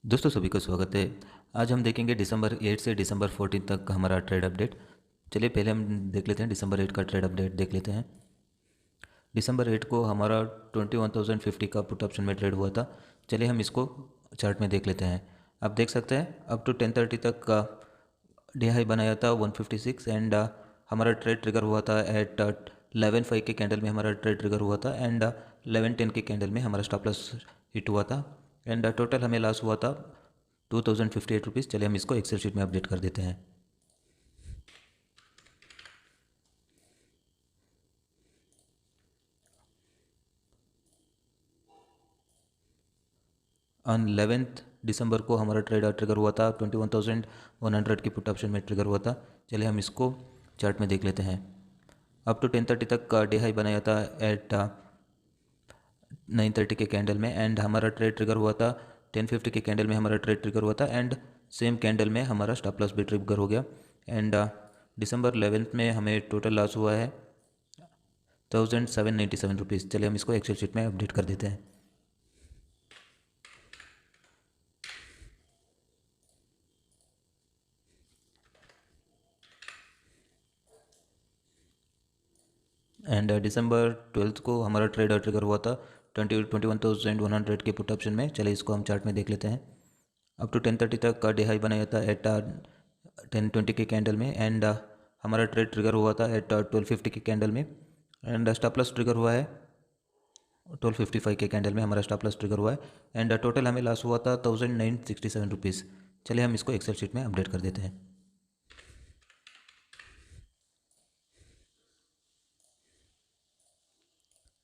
दोस्तों सभी को स्वागत है। आज हम देखेंगे दिसंबर 8 से दिसंबर 14 तक का हमारा ट्रेड अपडेट। चलिए पहले हम देख लेते हैं दिसंबर 8 का ट्रेड अपडेट देख लेते हैं। दिसंबर 8 को हमारा 21,050 का पुट ऑप्शन में ट्रेड हुआ था। चलिए हम इसको चार्ट में देख लेते हैं। आप देख सकते हैं अप टू 10:30 तक का डे हाई बनाया था 156 एंड हमारा ट्रेड ट्रिगर हुआ था एट 11:05 के कैंडल में हमारा ट्रेड ट्रिगर हुआ था एंड 11:10 के कैंडल में हमारा स्टॉप लॉस हिट हुआ था एंड टोटल हमें लॉस हुआ था 2,058 रुपीज़। चलिए हम इसको एक्सेल शीट में अपडेट कर देते हैं। ऑन 11th दिसंबर को हमारा ट्रेड ट्रिगर हुआ था 21,100 की पुट ऑप्शन में ट्रिगर हुआ था। चलिए हम इसको चार्ट में देख लेते हैं। अप टू 10:30 तक का डे हाई बनाया था एट 9:30 के कैंडल में एंड हमारा ट्रेड ट्रिगर हुआ था 10:50 के कैंडल में हमारा ट्रेड ट्रिगर हुआ था एंड सेम कैंडल में हमारा स्टॉप लॉस भी ट्रिगर हो गया एंड दिसंबर 11th में हमें टोटल लॉस हुआ है 1,797 रुपीज़। चलिए हम इसको एक्सेल शीट में अपडेट कर देते हैं। एंड दिसंबर 12 को हमारा ट्रेड ट्रिगर हुआ था 21,100 के पुट ऑप्शन में। चलिए इसको हम चार्ट में देख लेते हैं। अप टू 10:30 तक का डे हाई बनाया था एट 10:20 के कैंडल में एंड हमारा ट्रेड ट्रिगर हुआ था एट 12:50 के कैंडल में एंड स्टॉप लॉस ट्रिगर हुआ है 12:55 के कैंडल में हमारा स्टॉप लॉस ट्रिगर हुआ है एंड टोटल हमें लॉस हुआ था 1,967 रुपीज़। चलिए हम इसको एक्सेल शीट में अपडेट कर देते हैं।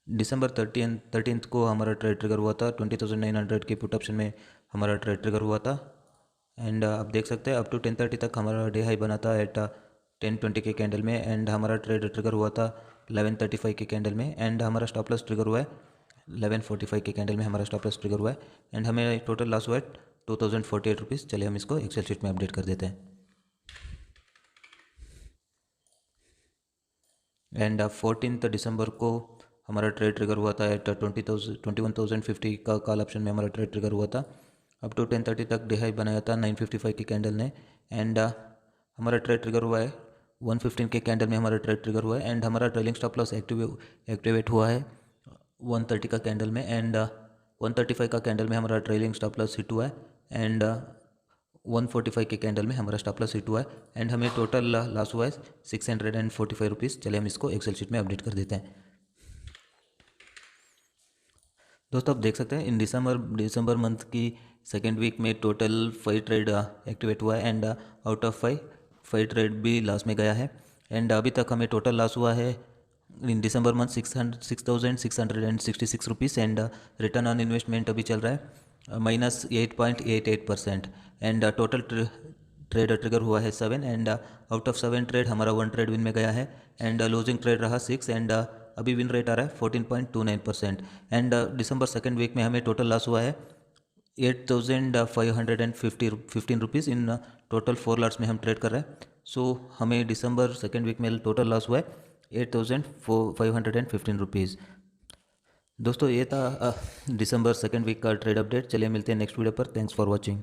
दिसंबर 13 को हमारा ट्रेड ट्रिगर हुआ था 20,900 के पुट ऑप्शन में हमारा ट्रेड ट्रिगर हुआ था एंड आप देख सकते हैं अप टू 10:30 तक हमारा डे हाई बना था एट 10:20 के कैंडल में एंड हमारा ट्रेड ट्रिगर हुआ था 11:35 के कैंडल में एंड हमारा स्टॉप लॉस ट्रिगर हुआ है 11:45 के कैंडल में हमारा स्टॉप लॉस ट्रिगर हुआ है एंड हमें टोटल लॉस हुआ है 2,048 रुपीज़। चलिए हम इसको एक्सेल शीट में अपडेट कर देते हैं। एंड 14 दिसंबर को हमारा ट्रेड ट्रिगर हुआ था एट 21,050 का कॉल ऑप्शन में हमारा ट्रेड ट्रिगर हुआ था। अप टू 10:30 तक डे हाई बनाया था 9:55 के कैंडल ने एंड हमारा ट्रेड ट्रिगर हुआ है 115 के कैंडल में हमारा ट्रेड ट्रिगर हुआ है एंड हमारा ट्रेलिंग स्टॉप लॉस एक्टिवेट हुआ है 130 का कैंडल में एंड 135 का कैंडल में हमारा ट्रेलिंग स्टॉप लॉस हिट हुआ है एंड 145 के कैंडल में हमारा स्टॉप लॉस हिट हुआ है एंड हमें टोटल लॉस हुआ है 645 रुपीज़। चलिए हम इसको एक्सेल शीट में अपडेट कर देते हैं। दोस्तों आप देख सकते हैं इन दिसंबर मंथ की सेकेंड वीक में टोटल 5 ट्रेड एक्टिवेट हुआ है एंड आउट ऑफ 5 ट्रेड भी लॉस में गया है एंड अभी तक हमें टोटल लॉस हुआ है in December month 6,666 rupees and return on investment अभी चल रहा है -8.88% एंड टोटल ट्रेड ट्रिगर हुआ है 7 एंड आउट ऑफ 7 ट्रेड हमारा 1 ट्रेड विन में गया है एंड लूजिंग ट्रेड रहा 6 एंड अभी विन रेट आ रहा है 14.29% एंड दिसंबर सेकेंड वीक में हमें टोटल लॉस हुआ है 8,515 रुपीज़ इन टोटल 4 लॉट्स में हम ट्रेड कर रहे हैं। सो हमें दिसंबर सेकेंड वीक में टोटल लॉस हुआ है 8,515 रुपीज़। दोस्तों ये था दिसंबर सेकेंड वीक का ट्रेड अपडेट। चलिए मिलते हैं नेक्स्ट वीडियो पर। Thanks for watching.